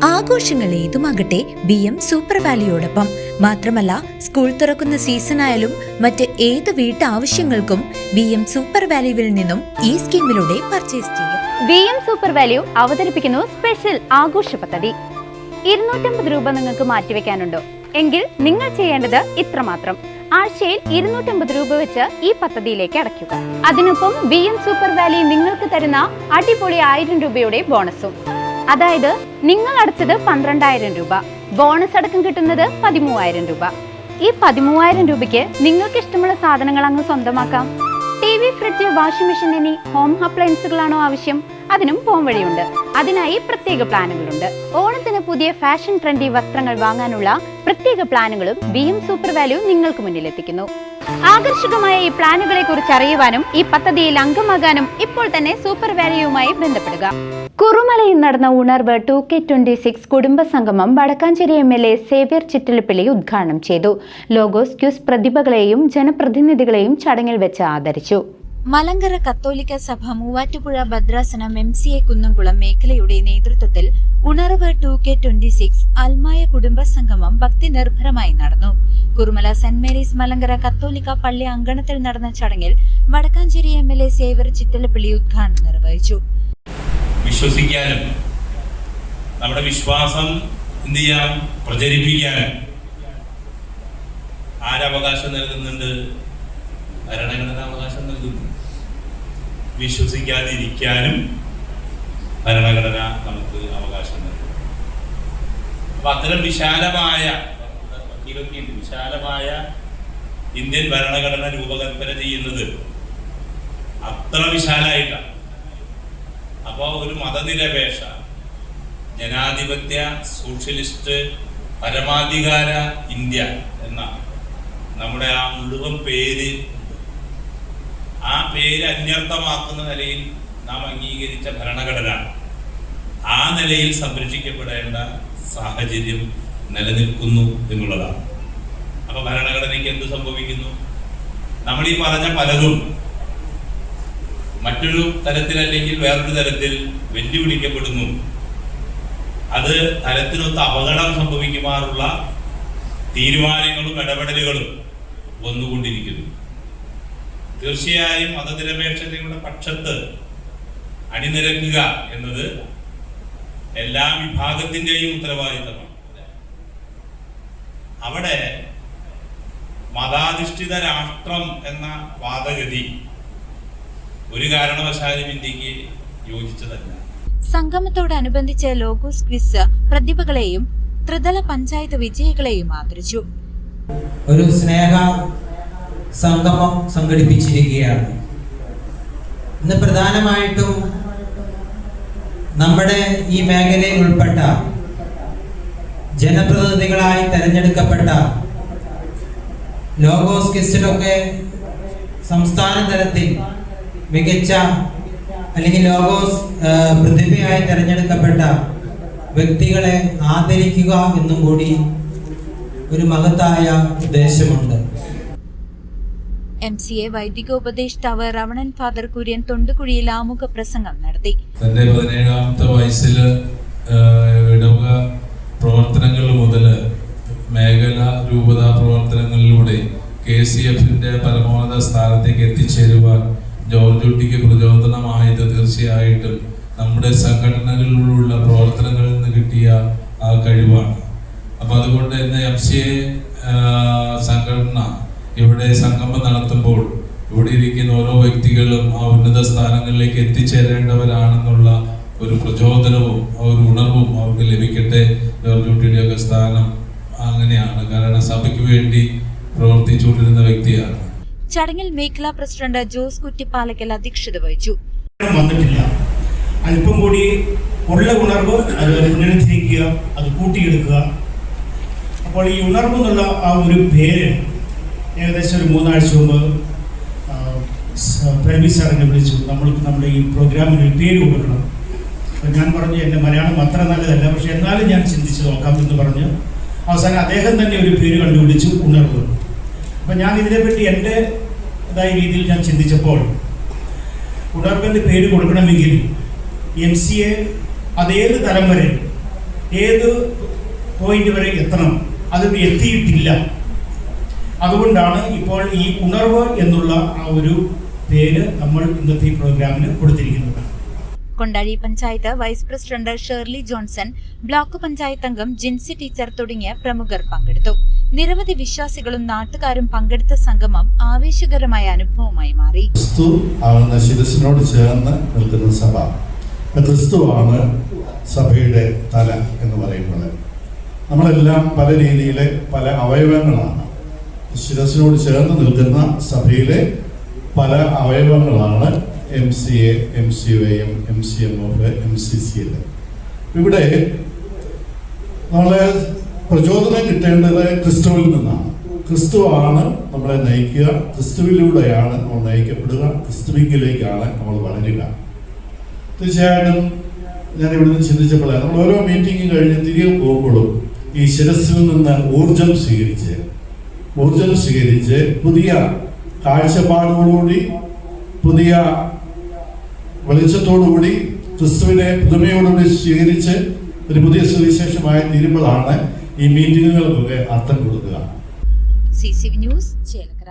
ആഘോഷങ്ങൾ ഏതുമാകട്ടെ BM super വാലിയോടൊപ്പം. മാത്രമല്ല, സ്കൂൾ തുറക്കുന്ന സീസണായാലും മറ്റ് ഏത് വീട്ടാവശ്യങ്ങൾക്കും BM സൂപ്പർ വാല്യൂവിൽ നിന്നും ഈ സ്കീമിലൂടെ പർച്ചേസ് ചെയ്യാം. BM സൂപ്പർ വാല്യൂ അവതരിപ്പിക്കുന്നു സ്പെഷ്യൽ ആഘോഷ പദ്ധതി. 250 രൂപ നിങ്ങൾക്ക് മാറ്റിവെക്കാനുണ്ടോ? എങ്കിൽ നിങ്ങൾ ചെയ്യേണ്ടത് ഇത്രമാത്രം: ആഴ്ചയിൽ 250 രൂപ വെച്ച് ഈ പദ്ധതിയിലേക്ക് അടയ്ക്കുക. അതിനൊപ്പം BM സൂപ്പർ വാല്യൂ നിങ്ങൾക്ക് തരുന്ന അടിപൊളി 1000 രൂപയുടെ ബോണസും. അതായത് നിങ്ങൾ അടച്ചത് 12,000 രൂപ, ബോണസ് അടക്കം കിട്ടുന്നത് 13,000 രൂപ. ഈ 13,000 രൂപയ്ക്ക് നിങ്ങൾക്ക് ഇഷ്ടമുള്ള സാധനങ്ങൾ അങ്ങ് സ്വന്തമാക്കാം. TV, ഫ്രിഡ്ജ്, വാഷിംഗ് മെഷീൻ എന്നീ ഹോം അപ്ലയൻസുകളാണോ ആവശ്യം? അതിനും പോം വഴിയുണ്ട്. അതിനായി പ്രത്യേക പ്ലാനുകളുണ്ട്. ഓണത്തിന് പുതിയ ഫാഷൻ ട്രെൻഡി വസ്ത്രങ്ങൾ വാങ്ങാനുള്ള പ്രത്യേക പ്ലാനുകളും BM സൂപ്പർ വാല്യൂ നിങ്ങൾക്ക് മുന്നിലെത്തിക്കുന്നു. ആകർഷകമായ ഈ പ്ലാനുകളെ കുറിച്ച് അറിയുവാനും ഈ പദ്ധതിയിൽ അംഗമാകാനും ഇപ്പോൾ തന്നെ സൂപ്പർ വാല്യൂവുമായി ബന്ധപ്പെടുക. കുറുമലയിൽ നടന്ന ഉണർവ് 2K26 കുടുംബ സംഗമം വടക്കാഞ്ചേരി MLA സേവ്യർ ചിറ്റലപ്പിള്ളി ഉദ്ഘാടനം ചെയ്തു. ലോഗോസ് ക്യൂസ് പ്രതിഭകളെയും ജനപ്രതിനിധികളെയും ചടങ്ങിൽ വെച്ച് ആദരിച്ചു. മലങ്കര കത്തോലിക്ക സഭ മൂവാറ്റുപുഴ ഭദ്രാസനം MCA കുന്നംകുളം മേഖലയുടെ നേതൃത്വത്തിൽ ഉണർവ് 2K26 അൽമായ കുടുംബ സംഗമം ഭക്തി നിർഭരമായി നടന്നു. കുറുമല സെന്റ് മേരീസ് മലങ്കര കത്തോലിക്ക പള്ളി അങ്കണത്തിൽ നടന്ന ചടങ്ങിൽ വടക്കാഞ്ചേരി MLA സേവ്യർ ചിറ്റലപ്പിള്ളി ഉദ്ഘാടനം നിർവഹിച്ചു. വിശ്വസിക്കാനും നമ്മുടെ വിശ്വാസം എന്ത് ചെയ്യാം പ്രചരിപ്പിക്കാനും ആരവകാശം നൽകുന്നുണ്ട്? ഭരണഘടന അവകാശം നൽകുന്നു. വിശ്വസിക്കാതിരിക്കാനും ഭരണഘടന നമുക്ക് അവകാശം നൽകുന്നു. അപ്പൊ അത്തരം വിശാലമായ ഇന്ത്യൻ ഭരണഘടന രൂപകൽപ്പന ചെയ്യുന്നത് അത്ര വിശാലായിട്ടാണ്. അപ്പോൾ ഒരു മതനിരപേക്ഷ ജനാധിപത്യ സോഷ്യലിസ്റ്റ് പരമാധികാര ഇന്ത്യ എന്ന നമ്മുടെ ആ മുഴുവൻ പേര് അന്വർത്ഥമാക്കുന്ന നിലയിൽ നാം അംഗീകരിച്ച ഭരണഘടന ആ നിലയിൽ സംരക്ഷിക്കപ്പെടേണ്ട സാഹചര്യം നിലനിൽക്കുന്നു എന്നുള്ളതാണ്. അപ്പൊ ഭരണഘടനയ്ക്ക് എന്ത് സംഭവിക്കുന്നു? നമ്മൾ ഈ പറഞ്ഞ പലതും മറ്റൊരു തരത്തിൽ അല്ലെങ്കിൽ വേറൊരു തരത്തിൽ വെല്ലുവിളിക്കപ്പെടുന്നു. അത് തലത്തിനൊത്ത് അപകടം സംഭവിക്കുമാറുള്ള തീരുമാനങ്ങളും ഇടപെടലുകളും വന്നുകൊണ്ടിരിക്കുന്നു. തീർച്ചയായും മതനിരപേക്ഷതയുടെ പക്ഷത്ത് അണിനിരക്കുക എന്നത് എല്ലാ വിഭാഗത്തിന്റെയും ഉത്തരവാദിത്തമാണ്. അവിടെ മതാധിഷ്ഠിത രാഷ്ട്രം എന്ന വാദഗതി ഒരു കാരണവശാലും ഇന്ത്യക്ക് യോജിച്ചതല്ല. സംഗമത്തോടനുബന്ധിച്ച് ലോഗോസ് ക്വിസ് പ്രതിഭകളെയും ത്രിതല പഞ്ചായത്ത് വിജയികളെയും ആദരിച്ചു. ഒരു സ്നേഹ സംഗമം സംഘടിപ്പിച്ചിരിക്കുകയാണ്. ഇന്ന് പ്രധാനമായിട്ടും നമ്മുടെ ഈ മേഖലയിൽ ഉൾപ്പെട്ട ജനപ്രതിനിധികളായി തെരഞ്ഞെടുക്കപ്പെട്ട ലോഗോസ് ക്വിസിലൊക്കെ സംസ്ഥാന തലത്തിൽ മികച്ച അല്ലെങ്കിൽ ലോഗോസ് പ്രതിഭയായി തെരഞ്ഞെടുക്കപ്പെട്ട വ്യക്തികളെ ആദരിക്കുക എന്നും കൂടി ഒരു മഹത്തായ ഉദ്ദേശമുണ്ട്. MCA വൈദികോപദേഷ്ടാവ് റവണൻ ഫാദർ കുര്യൻ തൊണ്ടുകുഴിയിൽ ആമുഖ പ്രസംഗം നടത്തി. തന്റെ 17ാമത്തെ വയസ്സിൽ ഇടവക പ്രവർത്തനങ്ങൾ മുതൽ മേഖല രൂപത പ്രവർത്തനങ്ങളിലൂടെ KCFന്റെ പരമോന്നത സ്ഥാനത്തേക്ക് എത്തിച്ചേരുവാൻ ജോർജ് കുട്ടിക്ക് പ്രചോദനമായത് തീർച്ചയായിട്ടും നമ്മുടെ സംഘടനകളിലുള്ള പ്രവർത്തനങ്ങളിൽ നിന്ന് കിട്ടിയ ആ കഴിവാണ്. അപ്പൊ അതുകൊണ്ട് തന്നെ MCA സംഘടന ഇവിടെ സംഗമം നടത്തുമ്പോൾ ഇവിടെ ഇരിക്കുന്ന ഓരോ വ്യക്തികളും ആ ഉന്നത സ്ഥാനങ്ങളിലേക്ക് എത്തിച്ചേരേണ്ടവരാണെന്നുള്ള ഒരു പ്രചോദനവും ഒരു ഉണർവും അവർക്ക് ലഭിക്കട്ടെ. ജോർജ് കുട്ടിയുടെയൊക്കെ സ്ഥാനം അങ്ങനെയാണ്. കാരണം സഭയ്ക്ക് വേണ്ടി പ്രവർത്തിച്ചുകൊണ്ടിരുന്ന വ്യക്തിയാണ്. ചടങ്ങിൽ മേഖലാ പ്രസിഡന്റ് ജോസ് കുറ്റിപ്പാലക്കൽ അധ്യക്ഷത വഹിച്ചു. വന്നിട്ടില്ല, അല്പം കൂടി ഉള്ള ഉണർവ് അത് പുനരുദ്ധരിക്കുക, അത് കൂട്ടിയെടുക്കുക. അപ്പോൾ ഈ ഉണർവ് എന്നുള്ള ആ ഒരു പേര് ഏകദേശം ഒരു 3 ആഴ്ച മുമ്പ് പെർമിസ് സാറിനെ വിളിച്ചു. നമ്മൾക്ക് നമ്മുടെ ഈ പ്രോഗ്രാമിന് ഒരു പേര് കൊടുക്കണം. അപ്പം ഞാൻ പറഞ്ഞു എൻ്റെ മലയാളം അത്ര നല്ലതല്ല, പക്ഷെ എന്നാലും ഞാൻ ചിന്തിച്ച് നോക്കാം എന്ന് പറഞ്ഞ് അവസാനം അദ്ദേഹം തന്നെ ഒരു പേര് കണ്ടുപിടിച്ചു, ഉണർവ്. അപ്പം ഞാൻ ഇതിനെപ്പറ്റി എൻ്റെതായ രീതിയിൽ ഞാൻ ചിന്തിച്ചപ്പോൾ ഉണർവിൻ്റെ പേര് കൊടുക്കണമെങ്കിൽ MCA അതേത് തലം വരെ ഏത് പോയിന്റ് വരെ എത്തണം അത് എത്തിയിട്ടില്ല. അതുകൊണ്ടാണ് ഇപ്പോൾ ഈ ഉണർവ് എന്നുള്ള ആ ഒരു പേര് നമ്മൾ ഇന്നത്തെ ഈ പ്രോഗ്രാമിന് കൊടുത്തിരിക്കുന്നത്. Kondazhy panchayat vice president Shirley Johnson, block panchayat അംഗം ജിൻസി ടീച്ചർ തുടങ്ങിയ പ്രമുഖർ പങ്കെടുത്തു. നിരവധി വിശ്വാസികളും നാട്ടുകാരും പങ്കെടുത്ത സംഗമം ആവേശകരമായ അനുഭവമായി മാറി. ക്രിസ്തു ആകുന്ന ശിരസിനോട് ചേർന്ന് നിൽക്കുന്ന സഭ, ക്രിസ്തുവാണ് സഭയുടെ തല എന്ന് പറയുമ്പോൾ നമ്മളെല്ലാം പല രീതിയിലെ പല അവയവങ്ങളാണ്. ശിരസിനോട് ചേർന്ന് നിൽക്കുന്ന സഭയിലെ പല അവയവങ്ങളാണ് MCA, MCUAM, MCMF, MCCL. ഇവിടെ നമ്മളെ പ്രചോദനം കിട്ടേണ്ടത് ക്രിസ്തുവിൽ നിന്നാണ്. ക്രിസ്തുവാണ് നമ്മളെ നയിക്കുക, ക്രിസ്തുവിലൂടെയാണ് നമ്മൾ നയിക്കപ്പെടുക, ക്രിസ്തുവിലേക്കാണ് നമ്മൾ വളരുക. തീർച്ചയായിട്ടും ഞാൻ ഇവിടുന്ന് ചിന്തിച്ചപ്പോൾ നമ്മൾ ഓരോ മീറ്റിംഗ് കഴിഞ്ഞ് തിരികെ പോകുമ്പോഴും ഈ ശിരസിൽ നിന്ന് ഊർജം സ്വീകരിച്ച് പുതിയ കാഴ്ചപ്പാടോടുകൂടി, പുതിയ വെളിച്ചത്തോടുകൂടി, ക്രിസ്തുവിനെ പുതുമയോടുകൂടി സ്വീകരിച്ച് ഒരു പുതിയ സുവിശേഷമായി തീരുമ്പോഴാണ് ഈ മീറ്റിങ്ങുകൾക്കൊക്കെ അർത്ഥം കൊടുക്കുക. CCV news, Chelakkara.